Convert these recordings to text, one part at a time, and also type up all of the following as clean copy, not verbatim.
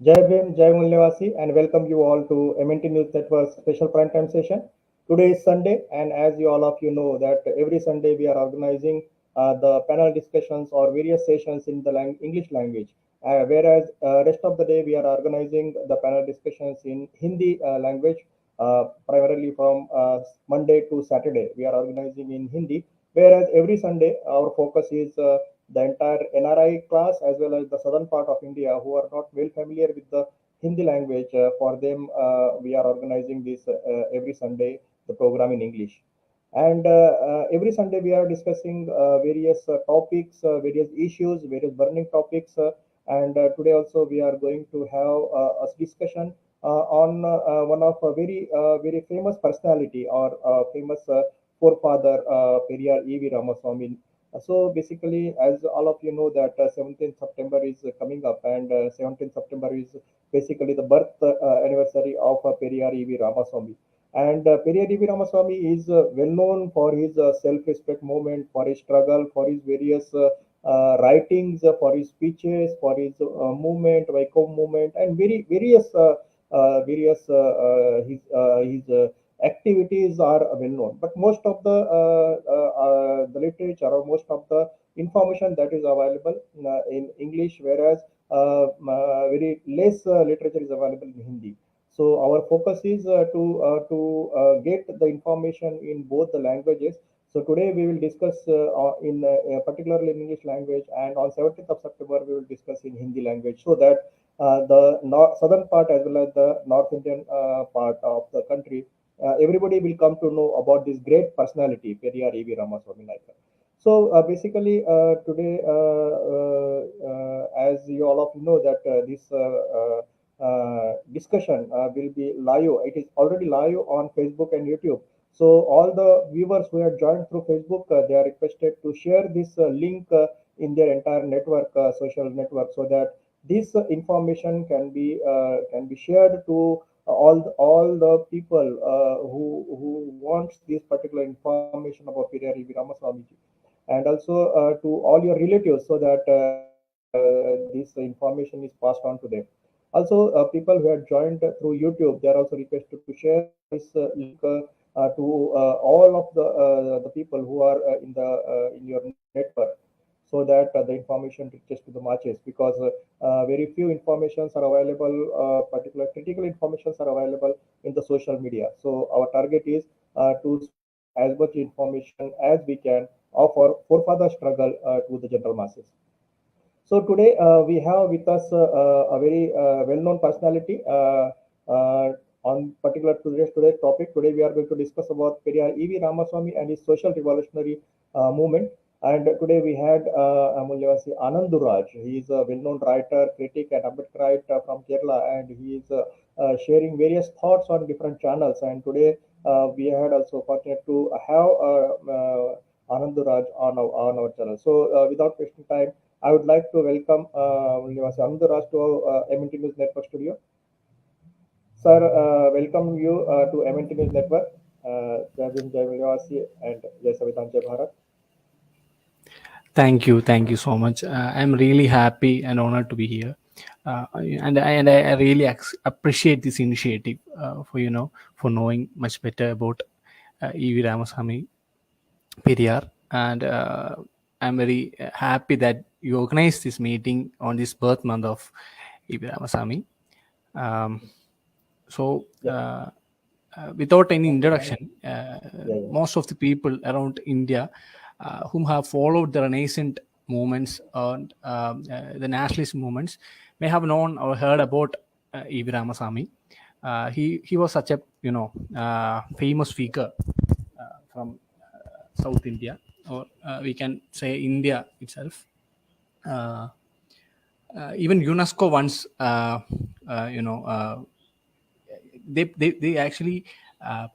Jai Bhim, Jai Mulyavasi, and welcome you all to MNT News Network's special prime time session. Today is Sunday, and as you all of you know, that every Sunday we are organizing the panel discussions or various sessions in the English language. Whereas rest of the day we are organizing the panel discussions in Hindi language, primarily from Monday to Saturday. We are organizing in Hindi, whereas every Sunday our focus is the entire NRI class as well as the southern part of India who are not well familiar with the Hindi language. For them, we are organizing this every Sunday, the program in English. And every Sunday, we are discussing various topics, various issues, various burning topics. And today also, we are going to have a discussion on one of a very famous personality or famous forefather, Periyar EV Ramasamy. So basically, as all of you know, that 17th September is coming up, and 17th September is basically the birth anniversary of Periyar EV Ramasamy. And Periyar EV Ramasamy is well known for his self-respect movement, for his struggle, for his various writings, for his speeches, for his movement, Vaiko movement, and his activities are well known. But most of the literature or most of the information that is available in English, whereas very less literature is available in Hindi. So our focus is to get the information in both the languages. So today we will discuss in particularly in English language, and on 17th of September we will discuss in Hindi language, so that the southern part as well as the North Indian part of the country, everybody will come to know about this great personality, Periyar EV Ramasamy Naikar. So basically, today, as you all of you know, that this discussion will be live. It is already live on Facebook and YouTube. So all the viewers who have joined through Facebook, they are requested to share this link in their entire network, social network, so that this information can be shared to all the people who wants this particular information about Periyar EV Ramaswamy, and also to all your relatives, so that this information is passed on to them. Also, people who have joined through YouTube, they are also requested to share this link to all of the people who are in your network, so that the information reaches to the masses, because very few informations are available, particular critical informations are available in the social media. So our target is to spread as much information as we can of our forefather struggle to the general masses. So today we have with us a very well-known personality on particular today's topic. Today we are going to discuss about Periyar EV Ramaswamy and his social revolutionary movement. And today we had Mulyavasi Ananduraj. He is a well-known writer, critic, and Ambedkarite from Kerala, and he is sharing various thoughts on different channels. And today we had also fortunate to have Ananduraj on our channel. So without wasting time, I would like to welcome Mulyavasi Ananduraj to MNT News Network studio. Sir, welcome you to MNT News Network. Jai Bhim, Jai Mulyavasi, and Jai Savitan, Jai Bharat. Thank you so much. I'm really happy and honored to be here, and I really appreciate this initiative for knowing much better about EV Ramasamy Periyar, and I'm very happy that you organized this meeting on this birth month of EV Ramasamy. Um, so. Yeah, Without any thank you, thank introduction, you. Yeah, yeah. most of the people around India whom have followed the Renaissance movements and the nationalist movements may have known or heard about E.V. Ramasamy. He was such a famous figure from South India, or we can say India itself. Uh, Even UNESCO once, they actually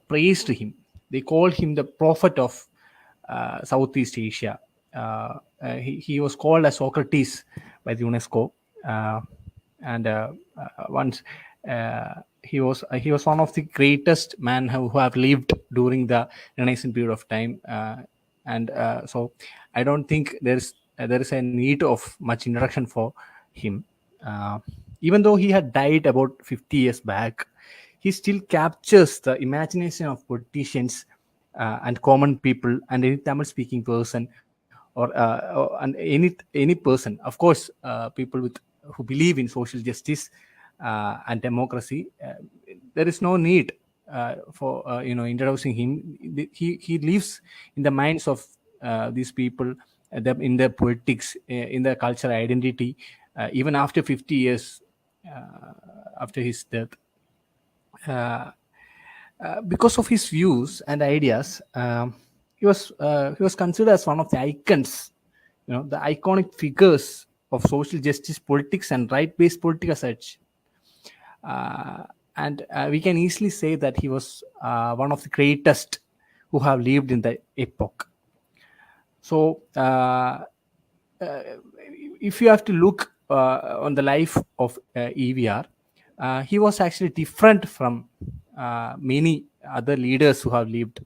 praised him. They called him the prophet of Southeast Asia. He was called as Socrates by the UNESCO, and once he was one of the greatest men who have lived during the Renaissance period of time, and so I don't think there is a need of much introduction for him. Uh, Even though he had died about 50 years back, he still captures the imagination of politicians and common people and any Tamil speaking person, and any person. Of course, people who believe in social justice and democracy. There is no need for introducing him. He lives in the minds of these people, in their politics, in their cultural identity, even after 50 years after his death. Because of his views and ideas, he was considered as one of the icons, the iconic figures of social justice politics and right-based politics as such. And we can easily say that he was one of the greatest who have lived in the epoch. So, if you have to look on the life of EVR, he was actually different from many other leaders who have lived.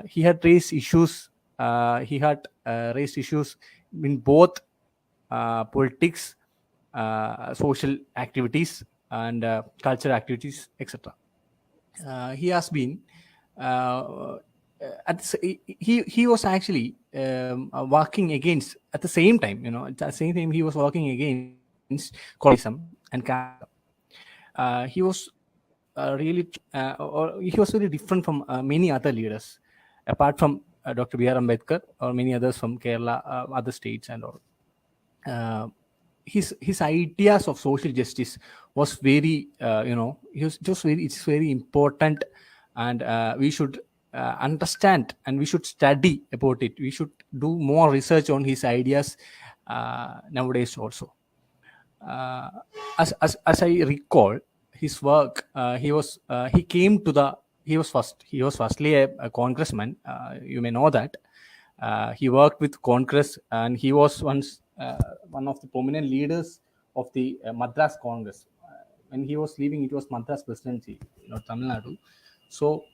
He had raised issues. Raised issues in both politics, social activities, and cultural activities, etc. He has been he was actually working against, at the same time, at the same time he was working against colonialism and casteism. He was he was very different from many other leaders, apart from Dr. B.R. Ambedkar or many others from Kerala, other states and all. His ideas of social justice was very it's very important, and we should understand and we should study about it. We should do more research on his ideas nowadays also. As I recall his work, he was firstly a congressman. You may know that. He worked with Congress, and he was once one of the prominent leaders of the Madras Congress. When he was leaving, it was Madras presidency, Tamil Nadu. So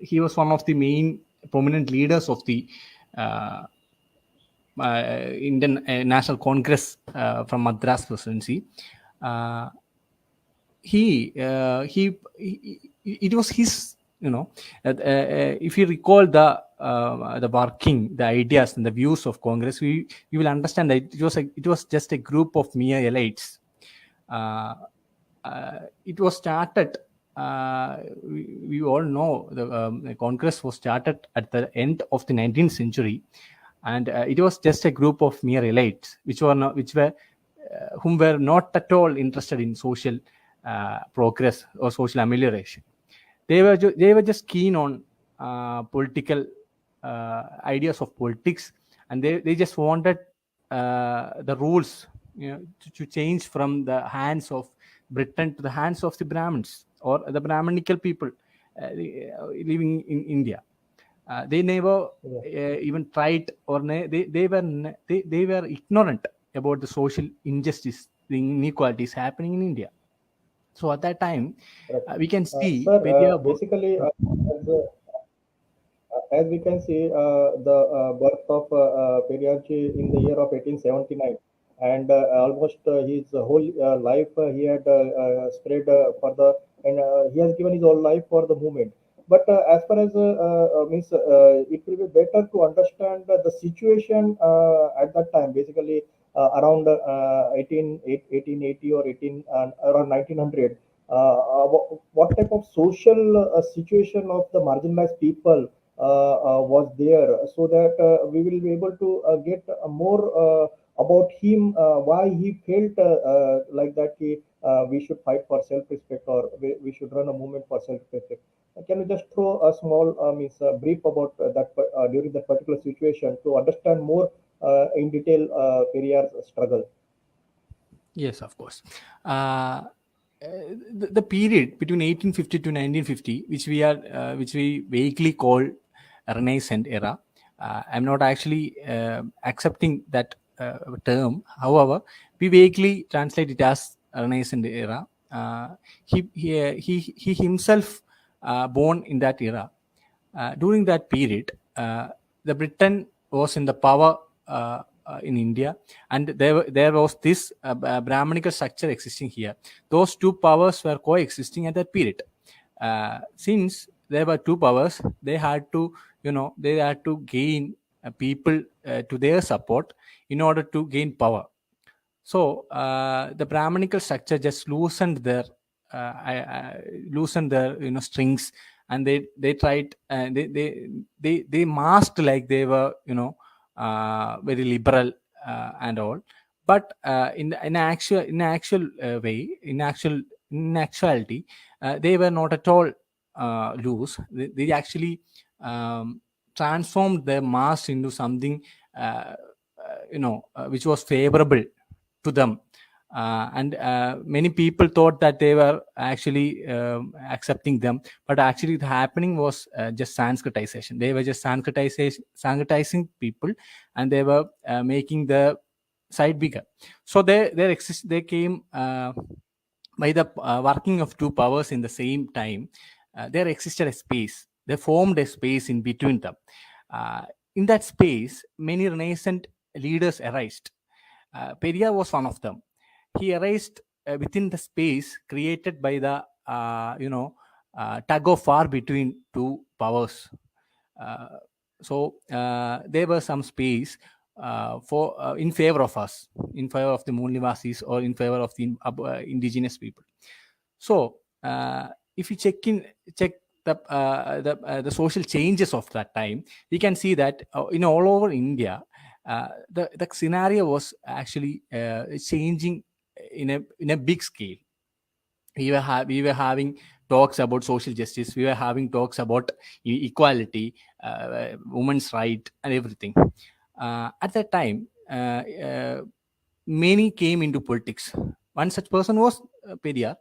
he was one of the main prominent leaders of the Indian National Congress from Madras presidency. It was his, if you recall the working, the ideas and the views of Congress, you will understand that it was just a group of mere elites. It was started. We all know the Congress was started at the end of the 19th century, and it was just a group of mere elites, whom were not at all interested in social progress or social amelioration. They were just keen on political ideas of politics, and they just wanted the rules to change from the hands of Britain to the hands of the Brahmins or the Brahminical people living in India. They never even tried, or they were ignorant about the social injustice, the inequalities happening in India. So at that time, we can see basically as we can see, the birth of Periyar in the year of 1879, and almost his whole life he had spread for the, and he has given his whole life for the movement. But as far as means, it will be better to understand the situation at that time, basically around 1880 or 18 around 1900. What type of social situation of the marginalized people was there, so that we will be able to get more about him, why he felt like that we should fight for self-respect, or we should run a movement for self-respect. Can you just throw a small brief about that during that particular situation to understand more in detail Periyar's struggle? Yes, of course. The period between 1850 to 1950, which we vaguely call Renaissance era. I'm not actually accepting that term. However, we vaguely translate it as Renaissance era. He himself born in that era. During that period, the Britain was in the power in India, and there was this Brahmanical structure existing here. Those two powers were coexisting at that period. Since there were two powers, they had to gain people to their support in order to gain power. So the Brahmanical structure just loosened their strings, and they tried, they masked like they were very liberal and all. But in actuality, they were not at all loose. They actually transformed their mask into something which was favorable to them. And many people thought that they were actually accepting them, but actually the happening was just Sanskritization. They were just Sanskritizing people, and they were making the side bigger. So they came by the working of two powers in the same time. There existed a space. They formed a space in between them. In that space, many Renaissance leaders arose. Periyar was one of them. He arose within the space created by the tug of war between two powers. So there was some space for in favor of us, in favor of the Moonlivasis, or in favor of the indigenous people. So if you check the social changes of that time, we can see that all over India, the scenario was actually changing in a big scale. We were having talks about social justice. We were having talks about equality, women's right, and everything. At that time, many came into politics. One such person was Periyar.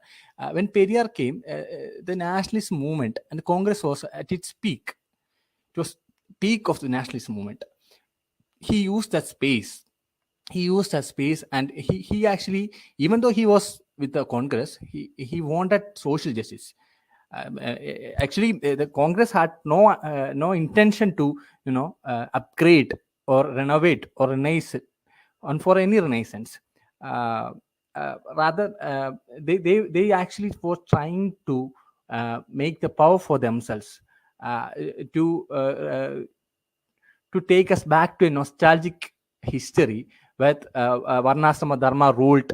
When Periyar came, the nationalist movement and the Congress was at its peak. It was peak of the nationalist movement. He used that space, and he actually, even though he was with the Congress, he wanted social justice. Actually, the Congress had no intention to upgrade or renovate or for any renaissance. Rather, they actually were trying to make the power for themselves, to take us back to a nostalgic history where Varnashrama Dharma ruled,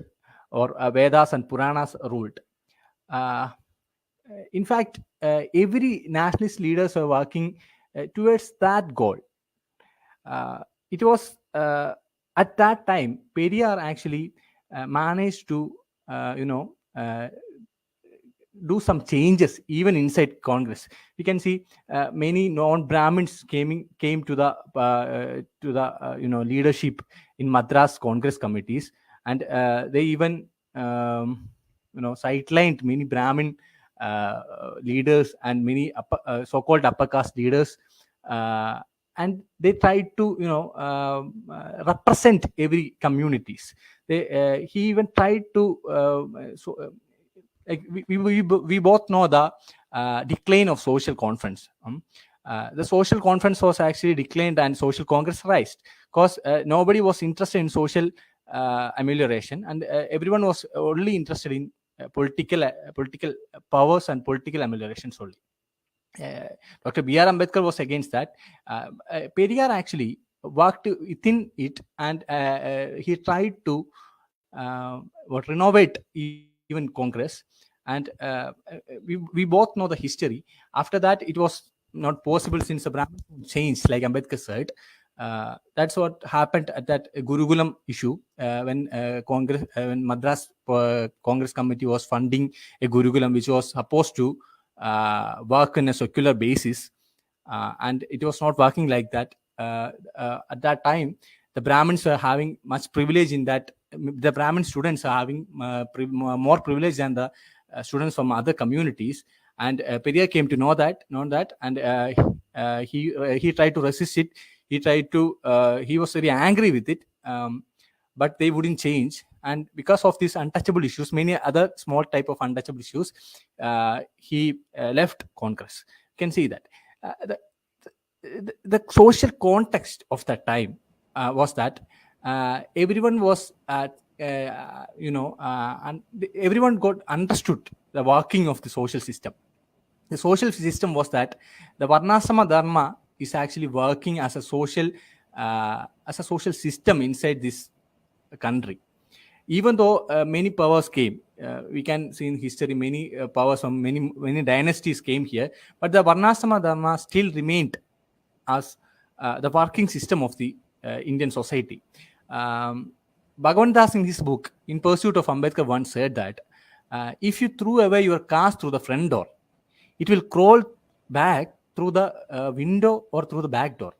or Vedas and Puranas ruled. In fact, every nationalist leaders were working towards that goal. It was at that time Periyar actually managed to do some changes even inside Congress. We can see many non-Brahmins came to the leadership in Madras Congress committees, and they even sidelined many Brahmin leaders and many so-called upper caste leaders, and they tried to represent every communities. He even tried to like we both know the decline of social conference. The social conference was actually declined and social congress rised, because nobody was interested in social amelioration, and everyone was only interested in political powers and political ameliorations only. Dr. B.R. Ambedkar was against that. Periyar actually worked within it, and he tried to renovate even Congress. And we both know the history. After that, it was not possible, since the Brahmin changed, like Ambedkar said. That's what happened at that Gurukulam issue, when Madras Congress Committee was funding a Gurukulam which was supposed to work on a secular basis, and it was not working like that. At that time, the Brahmins were having much privilege in that. The Brahmin students are having more privilege than the students from other communities, and Periyar came to know that, and he tried to resist it. He was very angry with it, but they wouldn't change. And because of these untouchable issues, many other small type of untouchable issues, he left Congress. You can see that the social context of that time was that everyone was and everyone got understood the working of the social system. The social system was that the Varnasama Dharma is actually working as a social system inside this country. Even though many powers came, we can see in history many powers from many dynasties came here, but the Varnasama Dharma still remained as the working system of the Indian society. Bhagavan Das in his book In Pursuit of Ambedkar once said that if you threw away your caste through the front door, it will crawl back through the window or through the back door.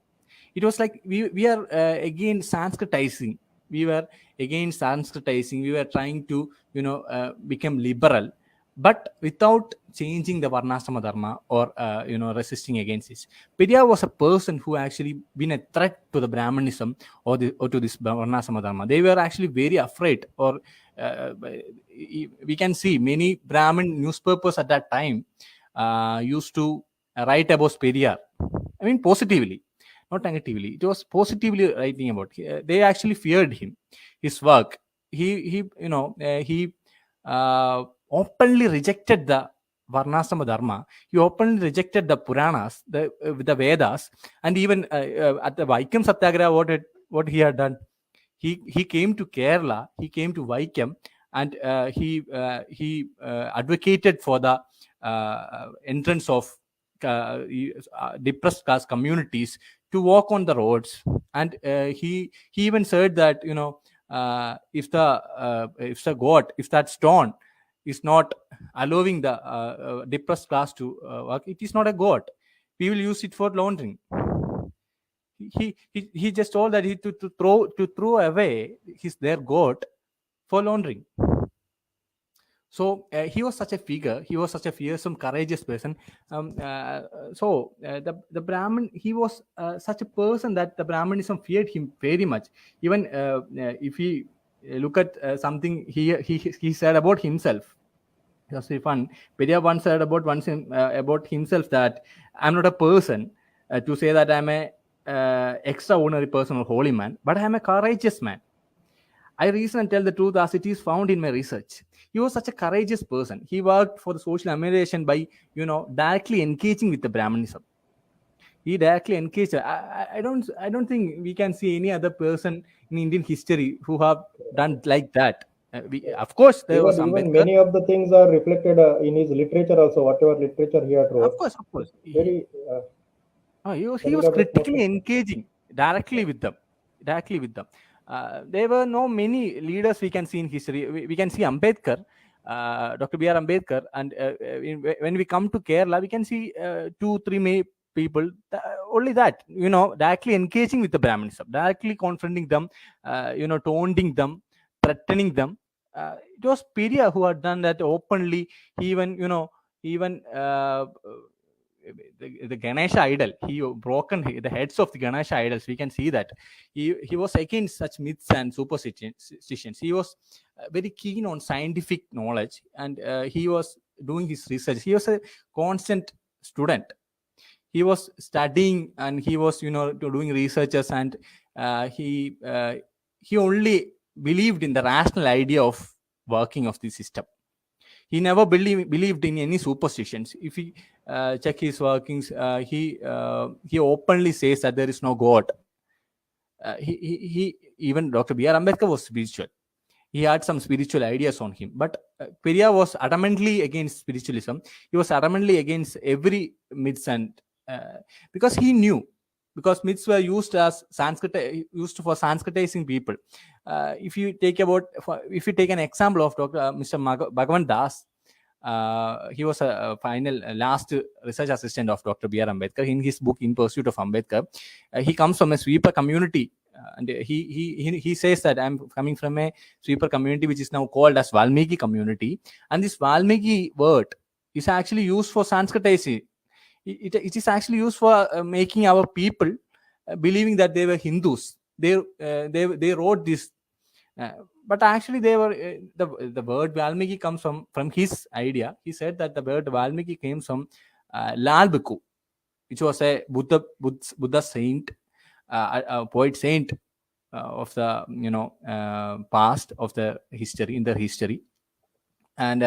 It was like we are again Sanskritizing. We were against Sanskritizing. We were trying to become liberal, but without changing the Varnasama Dharma or resisting against it. Periyar was a person who actually been a threat to the Brahmanism or to this Varnasama Dharma. They were actually very afraid, or we can see many Brahmin newspapers at that time used to write about Periyar. I mean, positively, not negatively. It was positively writing about. They actually feared him, his work. He openly rejected the Varnasama Dharma. He openly rejected the Puranas, the Vedas, and even at the Vaikam Satyagraha, what he had done. He came to Kerala. He came to Vaikam, and he advocated for the entrance of depressed class communities to walk on the roads, and he even said that if that stone is not allowing the depressed class to work, it is not a god. We will use it for laundering. He just told that he to throw away their god for laundering. So he was such a figure. He was such a fearsome, courageous person. The Brahmin, he was such a person that the Brahmanism feared him very much. Even if we look at something he said about himself, it was very fun. Periyar once said about himself that I'm not a person to say that I'm a extraordinary person or holy man, but I'm a courageous man. I reason and tell the truth as it is found in my research. He was such a courageous person. He worked for the social amelioration by, directly engaging with the Brahmanism. He directly engaged. I don't think we can see any other person in Indian history who have done like that. Of course, there was even many of the things are reflected in his literature also. Whatever literature he had wrote. Of course. Very. He was critically engaging directly with them. There were no many leaders we can see in history. We can see Ambedkar, Dr. B.R. Ambedkar, and when we come to Kerala, we can see 2-3 people. Only that, directly engaging with the Brahmanism, directly confronting them, taunting them, threatening them. It was Periyar who had done that openly. He even the Ganesha idol, he broken the heads of the Ganesha idols. We can see that he was against such myths and superstitions. He was very keen on scientific knowledge, and he was doing his research. He was a constant student. He was studying, and he was doing researches, and he only believed in the rational idea of working of the system. He never believed in any superstitions. If we check his workings, he openly says that there is no God. Even Dr. B.R. Ambedkar was spiritual. He had some spiritual ideas on him, but Periyar was adamantly against spiritualism. He was adamantly against every myths, and because he knew, because myths were used for Sanskritizing people. If you take an example of Mr. Bhagavan Das, he was a last research assistant of Dr. B.R. Ambedkar. In his book In Pursuit of Ambedkar, he comes from a sweeper community, and he says that I'm coming from a sweeper community which is now called as Valmiki community, and this Valmiki word is actually used for Sanskritizing. It is actually used for making our people believing that they were Hindus. They wrote this, but actually they were the word Valmiki comes from his idea. He said that the word Valmiki came from Lal Bhikkhu, which was a Buddha saint, a poet saint of the past of the history, in their history. And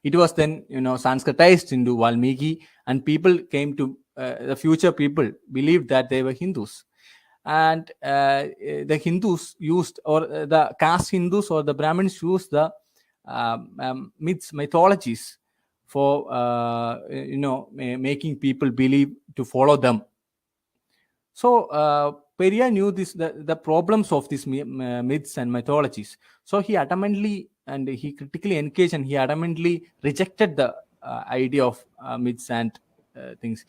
it was then Sanskritized into Valmiki, and people came to the future people believed that they were Hindus. And the Hindus used, or the caste Hindus or the Brahmins used the myths, mythologies for making people believe to follow them. So Periyar knew the problems of these myths and mythologies. So he adamantly and he critically engaged, and he adamantly rejected the idea of myths and things.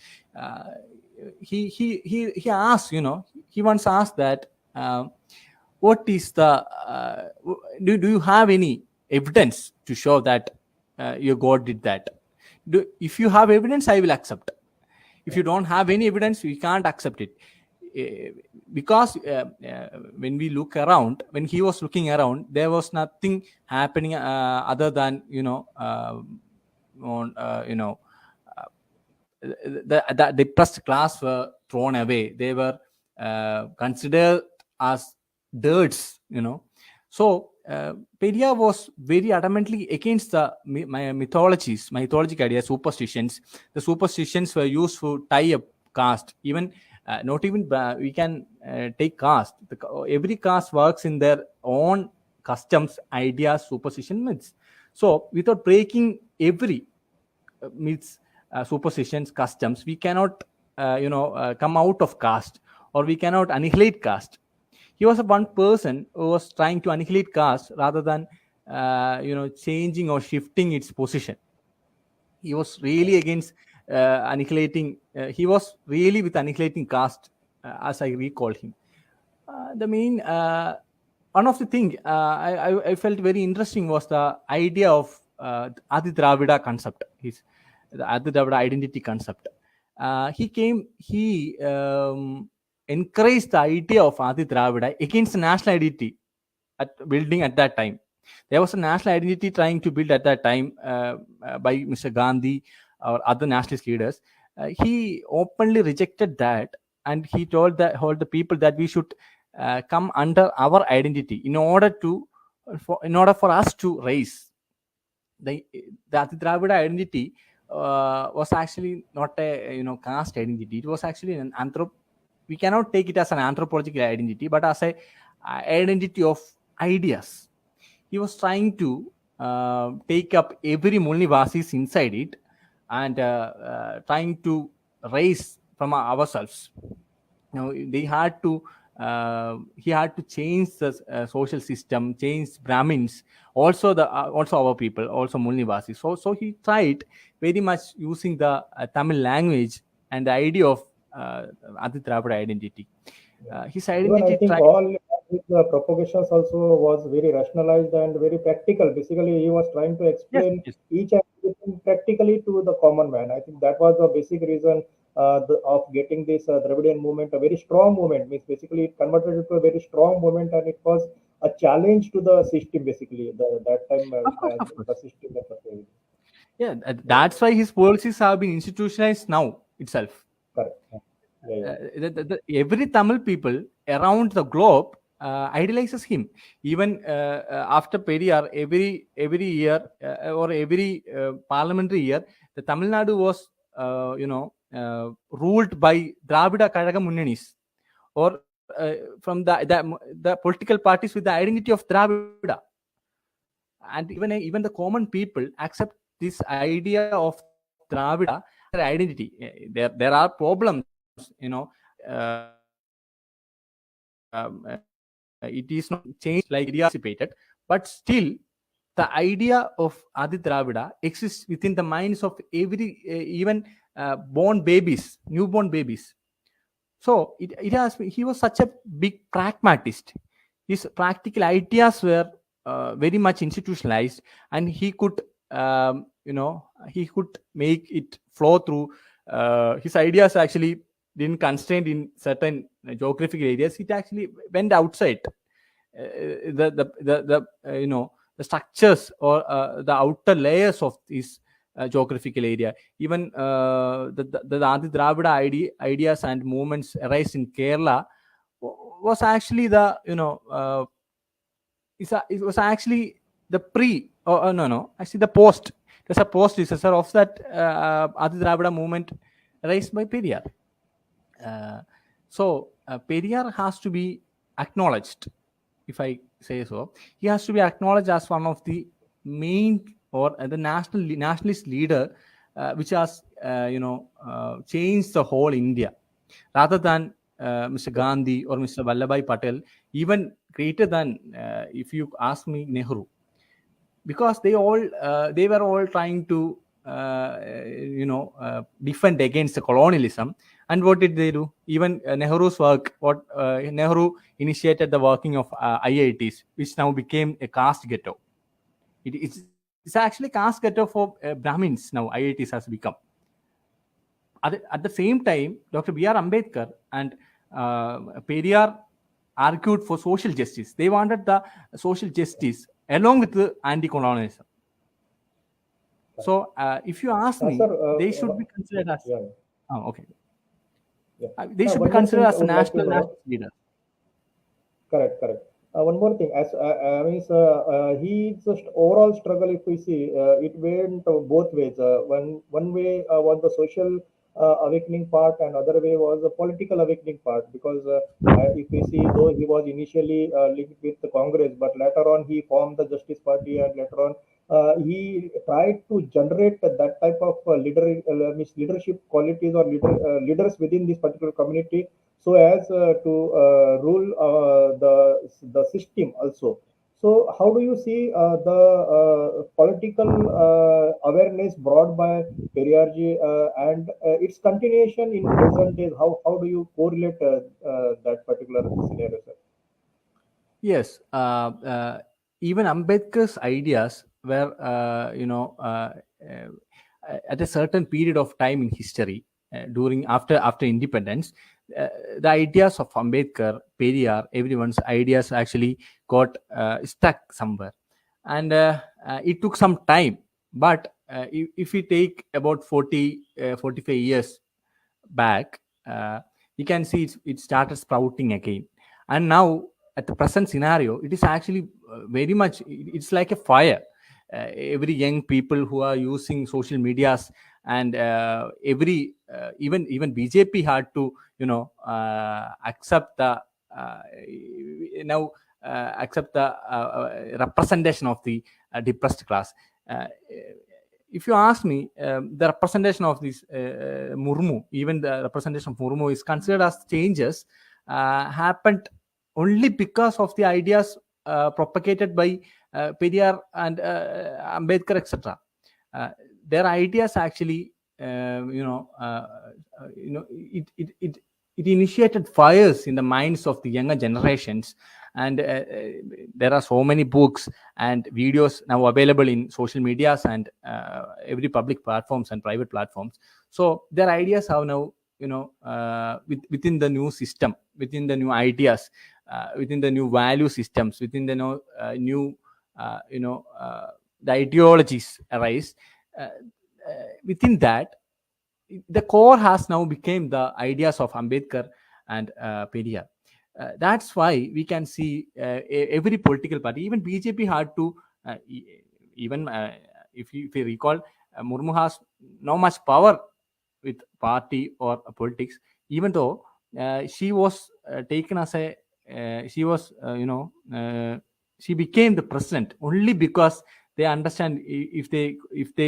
He asked, he once asked that, what is the do you have any evidence to show that your God did that? If you have evidence, I will accept. If you don't have any evidence, we can't accept it. Because when we look around, when he was looking around, there was nothing happening other than the depressed class were thrown away. They were considered as dirts. So Periyar was very adamantly against the mythologic ideas, superstitions. The superstitions were used to tie up caste. Even not even we can take caste. Every caste works in their own customs, ideas, superstition, myths. So without breaking every myths, superstitions, customs, we cannot come out of caste, or we cannot annihilate caste. He was one person who was trying to annihilate caste rather than changing or shifting its position. He was really against annihilating. He was really with annihilating caste, as I recall him. The main one of the thing I felt very interesting was the idea of Adi Dravida concept. The Adi Dravida identity concept. He encouraged the idea of Adi Dravida against national identity building at that time. There was a national identity trying to build at that time by Mr. Gandhi or other nationalist leaders. He openly rejected that, and he told the people that we should come under our identity in order for us to raise. The Adi Dravida identity was actually not a caste identity. It was actually an we cannot take it as an anthropological identity, but as a identity of ideas. He was trying to take up every Mulnivasis inside it, and trying to raise from ourselves. They had to he had to change the social system, change Brahmins, also our people, also Mulnivasis. So he tried very much using the Tamil language and the idea of Adi Dravida identity. His identity. Even I think all his propagations also was very rationalized and very practical. Basically, he was trying to explain each and everything practically to the common man. I think that was the basic reason of getting this Dravidian movement, a very strong movement. Means basically it converted into a very strong movement, and it was a challenge to the system. Basically, that time Of course. the system that was there. Yeah, that's why his policies have been institutionalized now itself. Correct. Yeah. Every Tamil people around the globe idolizes him. Even after Periyar, every year or every parliamentary year, the Tamil Nadu was ruled by Dravida Kazhaga Munnanis, or from the political parties with the identity of Dravida. And even the common people accept this idea of Dravida, their identity. There are problems, it is not changed like anticipated, but still the idea of Adi Dravida exists within the minds of every even newborn babies. So he was such a big pragmatist. His practical ideas were very much institutionalized, and he could make it flow through. His ideas actually didn't constrain in certain geographical areas. It actually went outside the structures or the outer layers of this geographical area. Even the Adi Dravida ideas and movements arise in Kerala was actually the it was actually the no, actually the post. There's a post successor of that Adi Dravida movement raised by Periyar. So Periyar has to be acknowledged, if I say so. He has to be acknowledged as one of the main or the nationalist leader, which has changed the whole India, rather than Mr. Gandhi or Mr. Vallabhai Patel, even greater than, if you ask me, Nehru, because they were all trying to defend against the colonialism. And what did they do? Even Nehru's work, Nehru initiated the working of IITs, which now became a caste ghetto. It's actually caste ghetto for Brahmins now. IITs has become. At the same time, Dr. B.R. Ambedkar and Periyar argued for social justice. They wanted the social justice along with the anti-colonialism. So, if you ask me, sir, they should be considered as. Yeah. Oh, okay. Yeah. They should be One more considered thing as I would like to national know. leaders. Correct, correct. One more thing, as I mean, he just overall struggle. If we see, it went both ways. One way was the social awakening part, and other way was the political awakening part. Because if we see, though he was initially linked with the Congress, but later on he formed the Justice Party, and later on he tried to generate that type of leadership qualities or leaders within this particular community, so as to rule the system also. So how do you see the political awareness brought by Periyarji and its continuation in present days? How do you correlate that particular scenario, sir? Yes, even Ambedkar's ideas were, at a certain period of time in history, during after independence, the ideas of Ambedkar, Periyar, everyone's ideas actually got stuck somewhere, and it took some time. But if we take about 45 years back, you can see it started sprouting again. And now, at the present scenario, it is actually very much, it's like a fire. Every young people who are using social medias, and even BJP had to accept the now accept the representation of the depressed class. If you ask me, the representation of this Murmu, even the representation of Murmu is considered as changes happened only because of the ideas propagated by Periyar and Ambedkar, etc. Their ideas actually, it initiated fires in the minds of the younger generations. And there are so many books and videos now available in social medias and every public platforms and private platforms. So their ideas have now, within the new system, within the new ideas, within the new value systems, within the new the ideologies arise. Within that, the core has now become the ideas of Ambedkar and Periyar. That's why we can see every political party, even BJP, had to even if you recall, Murmu has not much power with party or politics, even though she was taken as a she became the president only because they understand if they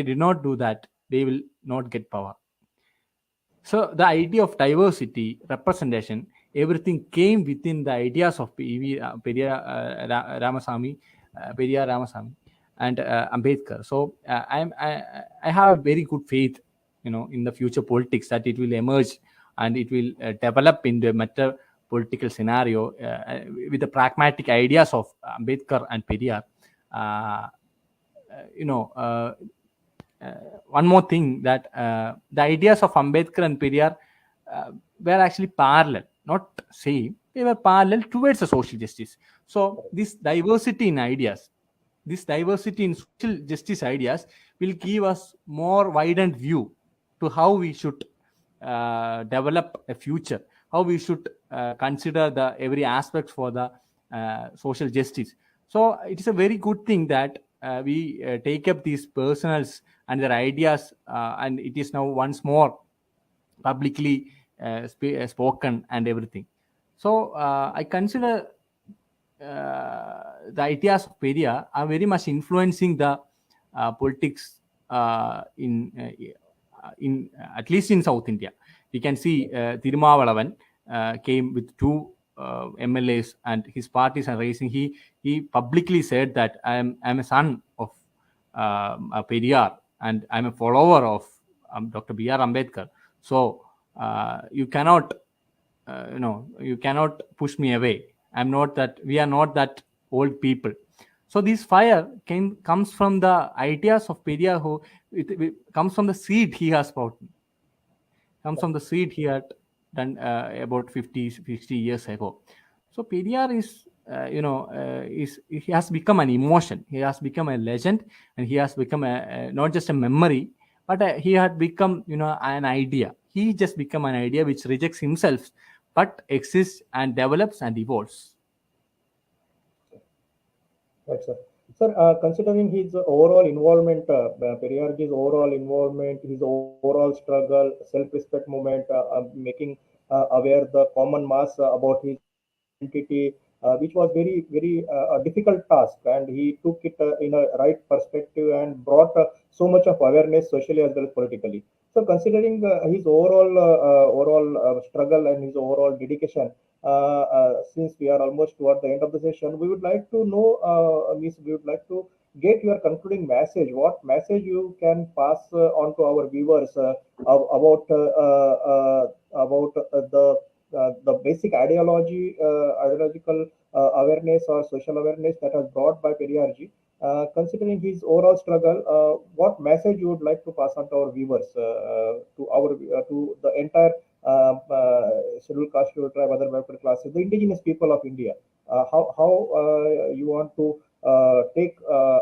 did not do that, they will not get power. So the idea of diversity, representation, everything came within the ideas of Periyar Ramasamy, and Ambedkar. So I have a very good faith, in the future politics, that it will emerge and it will develop into a better political scenario with the pragmatic ideas of Ambedkar and Periyar. One more thing, that the ideas of Ambedkar and Periyar were actually parallel, not same. They were parallel towards the social justice. So this diversity in ideas, this diversity in social justice ideas will give us more widened view to how we should develop a future how we should consider the every aspect for the social justice. So it is a very good thing that we take up these personals and their ideas, and it is now once more publicly spoken and everything. So I consider the ideas of Periyar are very much influencing the politics in at least in South India. We can see Tirumavalavan came with two MLAs, and his parties are raising. He publicly said that I'm a son of Periyar, and I'm a follower of Dr. B.R. Ambedkar. So you cannot you cannot push me away. I'm not that. We are not that old people. So this fire comes from the ideas of Periyar, who it comes from the seed he has sprouted. Comes from the seed he had done about 60 years ago. So Periyar is he has become an emotion. He has become a legend, and he has become not just a memory, but he had become an idea. He just become an idea which rejects himself, but exists and develops and evolves. Right, sir. Sir, considering his overall involvement, Periyarji's overall involvement, his overall struggle, self-respect movement, making aware the common mass about his identity, which was very a difficult task, and he took it in a right perspective and brought so much of awareness socially as well as politically. So, considering his overall struggle and his overall dedication, since we are almost toward the end of the session, we would like to know, Miss, we would like to get your concluding message. What message you can pass on to our viewers about the basic ideological awareness or social awareness that has brought by Periyarji. Considering his overall struggle, what message you would like to pass on to our viewers, to the entire scheduled caste, scheduled tribe, other backward classes, the indigenous people of India? How you want to take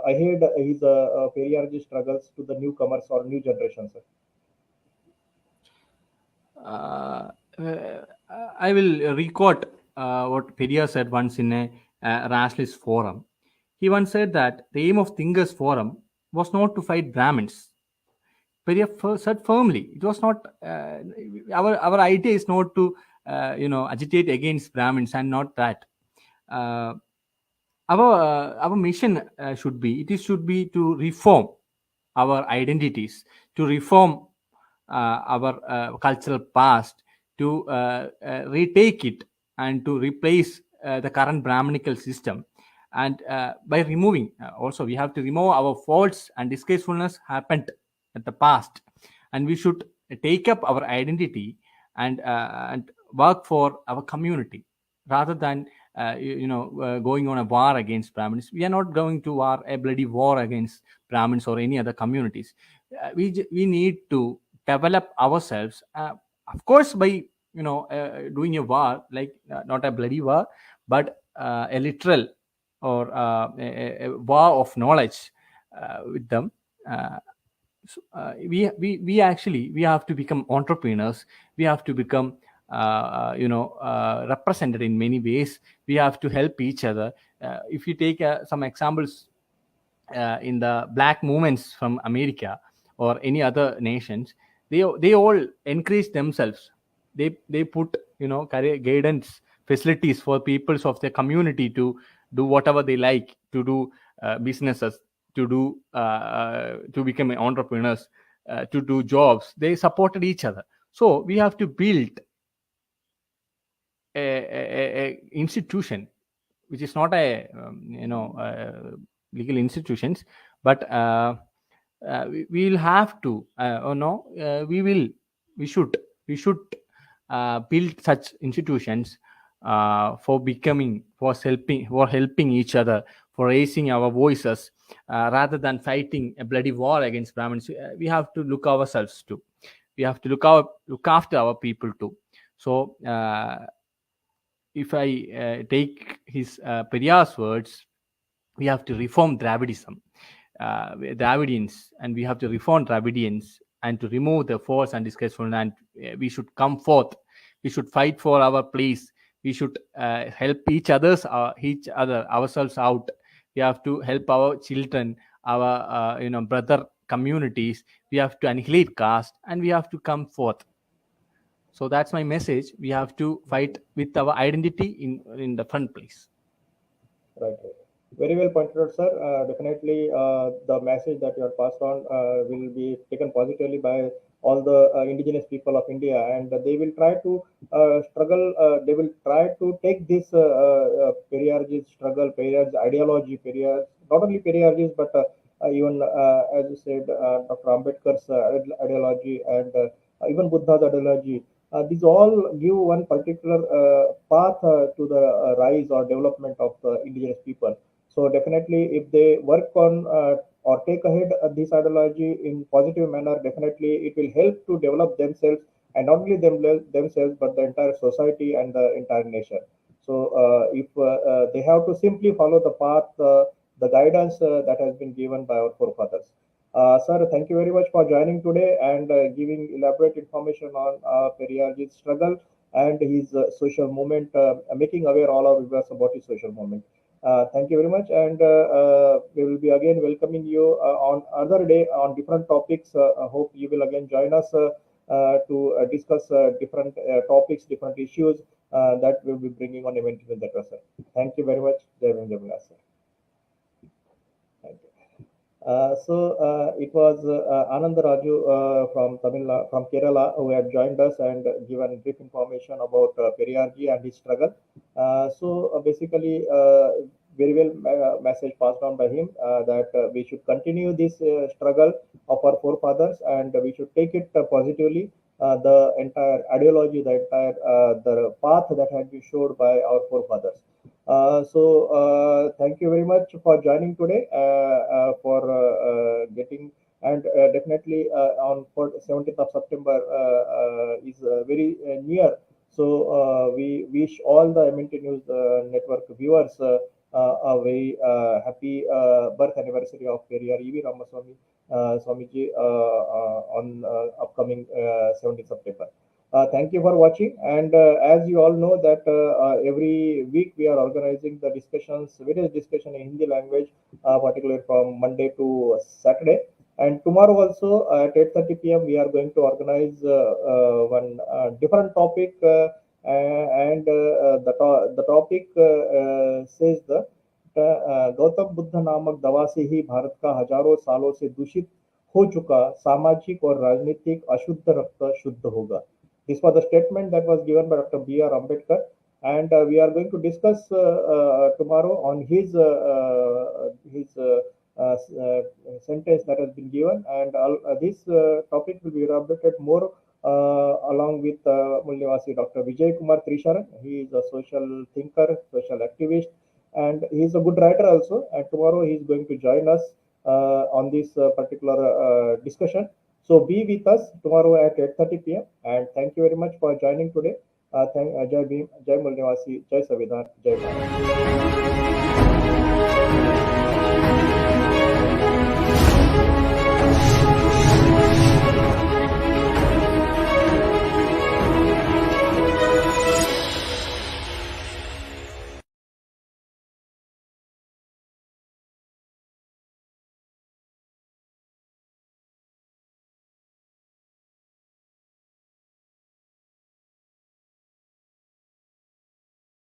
ahead his Periyarji struggles to the newcomers or new generations? I will record what Periyar said once in a rationalist forum. He once said that the aim of Thinkers Forum was not to fight Brahmins. Periyar said firmly, it was not our idea is not to agitate against Brahmins, and not that. Our mission should be to reform our identities, to reform our cultural past, to retake it, and to replace the current Brahminical system. And by removing, also we have to remove our faults and disgracefulness happened at the past, and we should take up our identity and work for our community, rather than going on a war against Brahmins. We are not going to a bloody war against Brahmins or any other communities. We need to develop ourselves, of course, by doing a war, like not a bloody war, but a literal or a war of knowledge with them. We actually we have to become entrepreneurs. We have to become represented in many ways. We have to help each other. If you take some examples in the black movements from America or any other nations, they all encourage themselves. They put career guidance facilities for peoples of their community to do whatever they like, to do businesses, to do to become entrepreneurs, to do jobs. They supported each other. So we have to build a institution which is not a legal institutions, but we will have to we should build such institutions for helping each other, for raising our voices, rather than fighting a bloody war against Brahmins. We have to look ourselves too. We have to look after our people too. So if I take his Periyar's words, we have to reform Dravidism, Dravidians, and we have to reform Dravidians, and to remove the false and disgraceful. And we should come forth. We should fight for our place. We should help each other, ourselves out. We have to help our children, our brother communities. We have to annihilate caste, and we have to come forth. So that's my message. We have to fight with our identity in the front place. Right. Very well pointed out, sir. Definitely, the message that you have passed on will be taken positively by all the indigenous people of India, and they will try to struggle. They will try to take this Periyarji's struggle, Periyar's ideology, Periyar, not only Periyarji's, but even, as you said, Dr. Ambedkar's ideology, and even Buddha's ideology. These all give one particular path to the rise or development of indigenous people. So definitely, if they work on or take ahead this ideology in positive manner, definitely it will help to develop themselves, and not only themselves, but the entire society and the entire nation. So if they have to simply follow the path, the guidance that has been given by our forefathers. Sir, thank you very much for joining today and giving elaborate information on Periyarji's struggle and his social movement, making aware all our viewers about his social movement. Thank you very much, and we will be again welcoming you on other day on different topics. I hope you will again join us to discuss different topics, different issues that we'll be bringing on MNT News Network, sir. Thank you very much. Jai Hind, Jai Bharat, sir. Thank you. It was Anand Raju from Kerala who had joined us and given brief information about Periyarji and his struggle. Basically, very well message passed on by him that we should continue this struggle of our forefathers, and we should take it positively. The entire ideology, the entire the path that had been showed by our forefathers. Thank you very much for joining today, for getting, and definitely on 17th of September is very near. So we wish all the MNT News Network viewers a very happy birth anniversary of Periyar EV Ramasamy Swamiji on upcoming 17th September. Thank you for watching, and as you all know that every week we are organizing the discussions, various discussion in Hindi language, particularly from Monday to Saturday. And tomorrow also at 8:30 p.m. we are going to organize one different topic, and the topic says the Gautam Buddha नामक दवा से ही भारत का हजारों सालों से दूषित हो चुका सामाजिक और राजनीतिक अशुद्ध रक्त शुद्ध होगा. This was the statement that was given by Dr. B.R. Ambedkar, and we are going to discuss tomorrow on his sentence that has been given, and this topic will be elaborated more along with Mulnivasi Dr. Vijay Kumar Trisharan. He is a social thinker, social activist, and he is a good writer also. And tomorrow he is going to join us on this particular discussion. So be with us tomorrow at 8:30 p.m. and thank you very much for joining today. Jai Bhim, Jai Mulnivasi, Jai Savidhan, Jai Bharat.